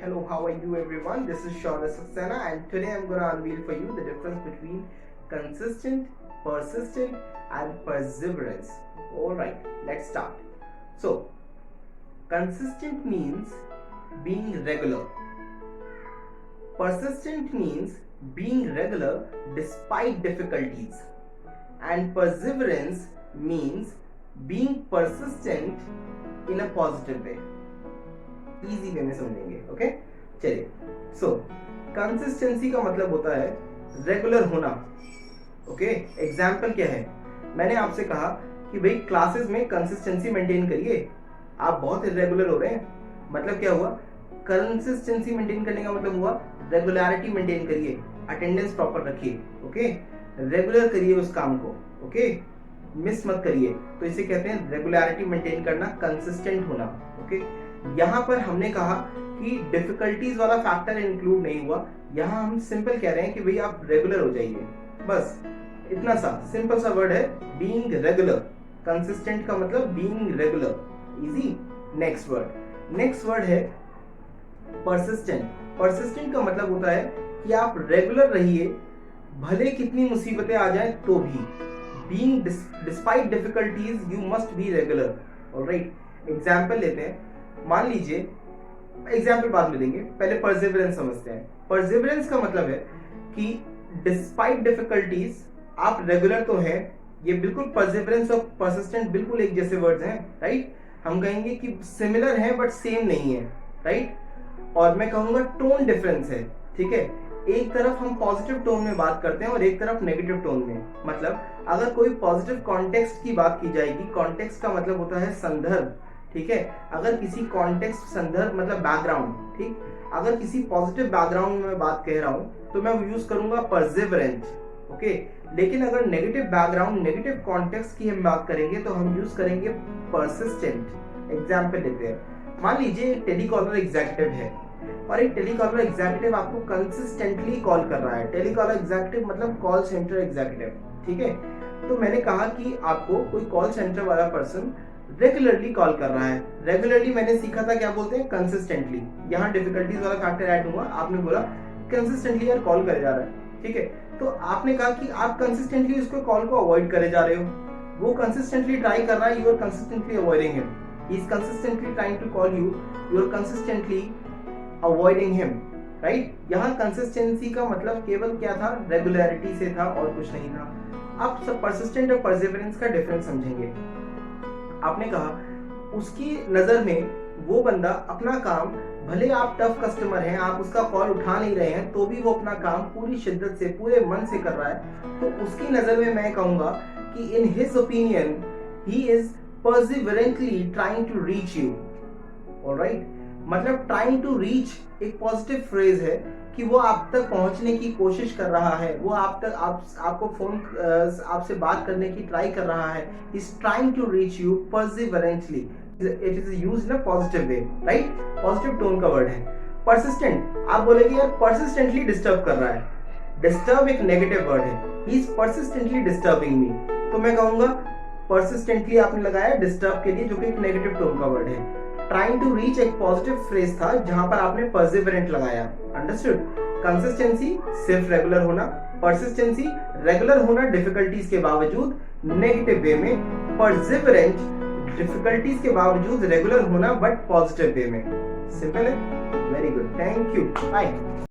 hello, how are you everyone? This is Shauna Saxena and today I'm going to unveil for you the difference between consistent, persistent and perseverance. Alright, let's start. So, consistent means being regular. Persistent means being regular despite difficulties. And perseverance means being persistent in a positive way. Easy way में समझेंगे. Okay, चलिए. सो consistency का मतलब होता है regular होना. Okay, example क्या है? मैंने आपसे कहा कि भाई क्लासेस में कंसिस्टेंसी मेंटेन करिए. आप बहुत इरेगुलर हो रहे हैं. मतलब क्या हुआ? कंसिस्टेंसी मेंटेन करने का मतलब हुआ रेगुलरिटी मेंटेन करिए, अटेंडेंस प्रॉपर रखिए. ओके, रेगुलर करिए उस काम को. ओके, मिस मत करिए. तो इसे कहते हैं रेगुलरिटी मेंटेन करना, कंसिस्टेंट होना. ओके, यहाँ पर हमने कहा कि डिफिकल्टीज वाला फैक्टर इंक्लूड नहीं हुआ. यहाँ हम सिंपल कह रहे हैं कि भाई आप रेगुलर हो जाइए. बस इतना सा सिंपल सा वर्ड है, बीइंग रेगुलर. कंसिस्टेंट का मतलब being regular. Easy. Next word है परसिस्टेंट. परसिस्टेंट का मतलब होता है कि आप रेगुलर रहिए भले कितनी मुसीबतें आ जाए तो भी. Being despite difficulties you must be regular. Alright, example लेते हैं. मान लीजिए, एग्जाम्पल बाद में देंगे, पहले परसिवरेंस समझते हैं. परसिवरेंस का मतलब है कि डिस्पाइट डिफिकल्टीज आप रेगुलर तो हैं. ये बिल्कुल परसिवरेंस और परसिस्टेंट बिल्कुल एक जैसे वर्ड्स हैं. राइट, हम कहेंगे कि सिमिलर हैं बट सेम नहीं है. राइट, और मैं कहूंगा टोन डिफरेंस है. ठीक है, एक तरफ हम पॉजिटिव टोन में बात करते हैं और एक तरफ नेगेटिव टोन में. मतलब अगर कोई पॉजिटिव कॉन्टेक्स्ट की बात की जाएगी, कॉन्टेक्स्ट का मतलब होता है संदर्भ. ठीक है, अगर किसी कॉन्टेक्स्ट, संदर्भ मतलब बैकग्राउंड. ठीक, अगर किसी पॉजिटिव बैकग्राउंड में बात कह रहा हूं तो मैं यूज करूंगा परसिवरेंट. ओके, लेकिन अगर नेगेटिव बैकग्राउंड, नेगेटिव कॉन्टेक्स्ट की हम बात करेंगे तो हम यूज करेंगे परसिस्टेंट. एग्जाम्पल लेते हैं. मान लीजिए एक टेलीकॉलर एग्जीक्यूटिव है और एक टेलीकॉलर एग्जीक्यूटिव आपको कंसिस्टेंटली कॉल कर रहा है. टेलीकॉलर एग्जीक्यूटिव मतलब कॉल सेंटर एग्जीक्यूटिव. ठीक है, तो मैंने कहा कि आपको कोई कॉल सेंटर वाला पर्सन रेगुलरली कॉल कर रहा है. रेगुलरली मैंने सीखा था क्या बोलते हैं, कंसिस्टेंटली. यहाँ डिफिकल्टीज वाला फैक्टर ऐड हुआ. आपने बोला कंसिस्टेंटली यार कॉल करे जा रहा है. ठीक है, तो आपने कहा कि आप कंसिस्टेंटली उसको कॉल को अवॉइड करे जा रहे हो. वो कंसिस्टेंटली ट्राई कर रहा है, you are consistently avoiding him. He is consistently trying to call you, you are consistently avoiding him. Right, यहाँ कंसिस्टेंसी का मतलब केवल क्या था, रेगुलरिटी से था और कुछ नहीं था. आप सब परसिस्टेंट और परसिवरेंस का डिफरेंस समझेंगे. आपने कहा उसकी नजर में वो बंदा अपना काम, भले आप टफ कस्टमर हैं, आप उसका कॉल उठा नहीं रहे हैं, तो भी वो अपना काम पूरी शिद्दत से, पूरे मन से कर रहा है. तो उसकी नजर में मैं कहूंगा कि in his opinion he is perseverantly trying to reach you. Alright, मतलब ट्राइंग टू रीच एक पॉजिटिव फ्रेज है कि वो आप तक पहुंचने की कोशिश कर रहा है. वो आप तक आपको फोन, आपसे बात करने की ट्राई कर रहा है. Is trying to reach you perseverantly. It is used in a positive way. Right, positive tone का वर्ड है. परसिस्टेंट, आप बोलेंगे यार परसिस्टेंटली डिस्टर्ब कर रहा है. डिस्टर्ब एक नेगेटिव वर्ड है. He is persistently disturbing me. तो मैं कहूंगा परसिस्टेंटली आपने लगाया डिस्टर्ब के लिए, जो कि एक नेगेटिव टोन का वर्ड है. ट्राइंग टू रीच एक पॉजिटिव फ्रेज था जहां पर आपने परसिवरेंट लगाया. अंडरस्टूड. कंसिस्टेंसी सिर्फ रेगुलर होना, परसिस्टेंसी रेगुलर होना डिफिकल्टीज के बावजूद नेगेटिव वे में, परसिवरेंट डिफिकल्टीज के बावजूद रेगुलर होना बट पॉजिटिव वे में. सिंपल है. Very good, thank you, bye.